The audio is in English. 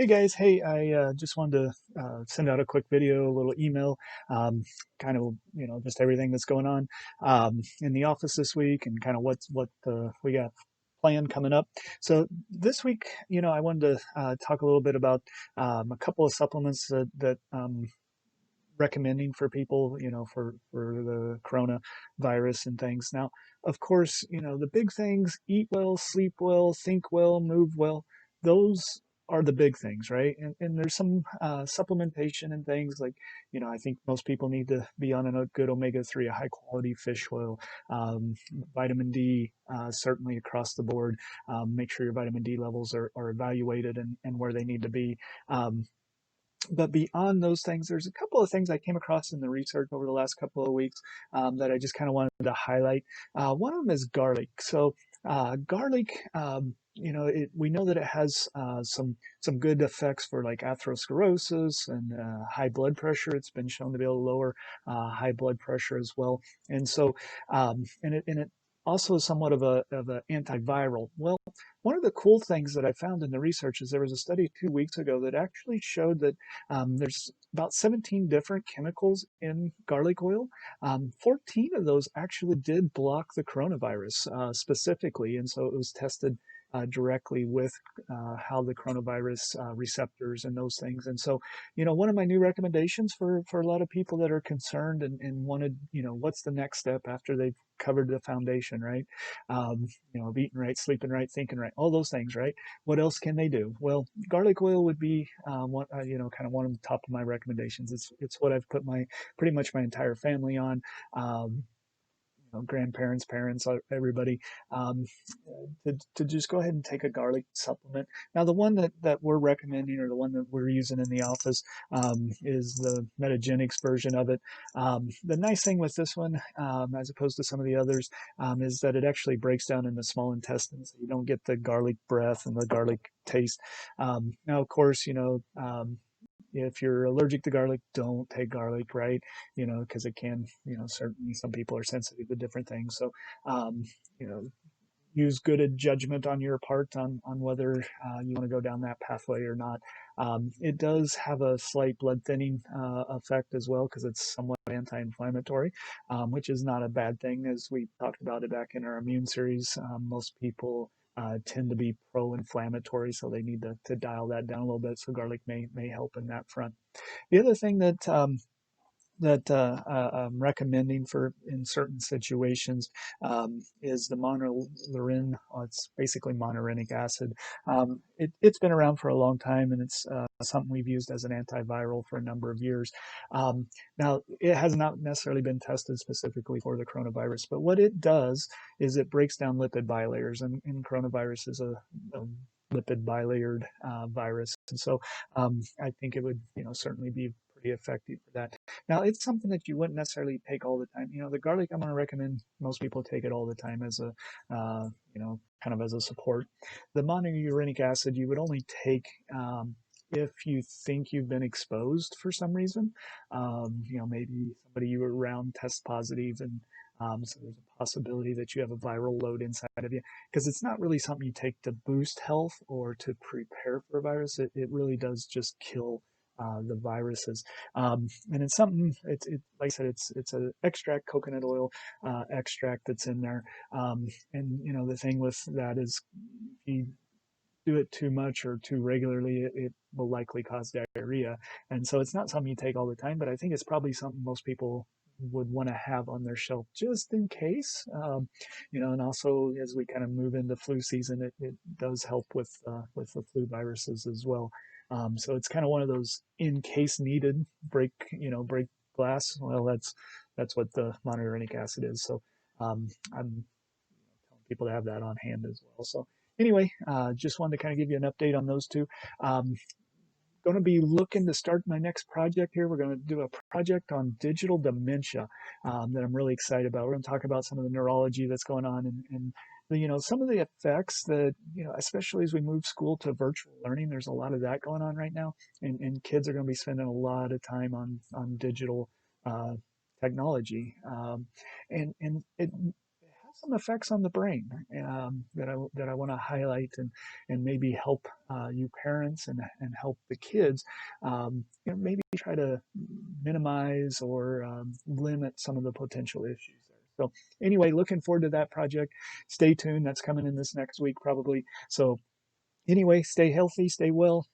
Hey guys, hey, I just wanted to send out a quick video, a little email, um, kind of, just everything that's going on in the office this week and kind of what we got planned coming up. So this week, I wanted to talk a little bit about a couple of supplements that recommending for people, for the coronavirus and things. Now, of course, the big things: eat well, sleep well, think well, move well. Those are the big things, right? And there's some supplementation and things like, I think most people need to be on a good omega-3, a high quality fish oil, um, vitamin D, certainly across the board. Make sure your vitamin D levels are evaluated and where they need to be. Um, but beyond those things, there's a couple of things I came across in the research over the last couple of weeks that I just kind of wanted to highlight. One of them is garlic. So garlic, we know that it has some good effects for like atherosclerosis and high blood pressure. It's been shown to be able to lower high blood pressure as well. And so, and it also is somewhat of a antiviral. Well, one of the cool things that I found in the research is there was a study 2 weeks ago that actually showed that there's about 17 different chemicals in garlic oil. 14 of those actually did block the coronavirus specifically, and so it was tested directly with how the coronavirus receptors and those things. And so, one of my new recommendations for a lot of people that are concerned and wanted, what's the next step after they've covered the foundation, right? Eating right, sleeping right, thinking right, all those things, right? What else can they do? Well, garlic oil would be one, kind of one of the top of my recommendations. It's what I've put my pretty much my entire family on. Um, grandparents, parents, everybody, um, to just go ahead and take a garlic supplement. Now, the one that we're recommending, or the one that we're using in the office, is the Metagenics version of it. The nice thing with this one, as opposed to some of the others, is that it actually breaks down in the small intestines. You don't get the garlic breath and the garlic taste. Now, of course, if you're allergic to garlic, don't take garlic, right? Because it can, certainly some people are sensitive to different things. So, um, you know, use good judgment on your part on whether you want to go down that pathway or not. It does have a slight blood thinning effect as well because it's somewhat anti-inflammatory, which is not a bad thing. As we talked about it back in our immune series, most people tend to be pro-inflammatory, so they need to dial that down a little bit. So garlic may help in that front. The other thing that I'm recommending for in certain situations is the monolaurin. It's basically monorinic acid. It's been around for a long time, and it's something we've used as an antiviral for a number of years. Now, it has not necessarily been tested specifically for the coronavirus, but what it does is it breaks down lipid bilayers, and coronavirus is a lipid bilayered virus, and so I think it would, certainly be pretty effective for that. Now, it's something that you wouldn't necessarily take all the time. The garlic, I'm going to recommend most people take it all the time as a, kind of as a support. The monourinic acid, you would only take if you think you've been exposed for some reason. Maybe somebody you were around tests positive, and so there's a possibility that you have a viral load inside of you, because it's not really something you take to boost health or to prepare for a virus. It really does just kill the viruses. And it's something, like I said, it's an extract, coconut oil extract that's in there. And the thing with that is, if you do it too much or too regularly, it will likely cause diarrhea. And so it's not something you take all the time, but I think it's probably something most people would want to have on their shelf just in case. And also as we kind of move into flu season, it does help with the flu viruses as well. So it's kind of one of those in case needed break glass. Well, that's what the monourinic acid is. So I'm telling people to have that on hand as well. So anyway, just wanted to kind of give you an update on those two. Going to be looking to start my next project here. We're going to do a project on digital dementia that I'm really excited about. We're going to talk about some of the neurology that's going on and some of the effects that, especially as we move school to virtual learning. There's a lot of that going on right now, and kids are going to be spending a lot of time on digital technology, and it has some effects on the brain that I want to highlight and maybe help you parents and help the kids. Maybe try to minimize or limit some of the potential issues there. So anyway, looking forward to that project. Stay tuned. That's coming in this next week probably. So anyway, stay healthy, stay well.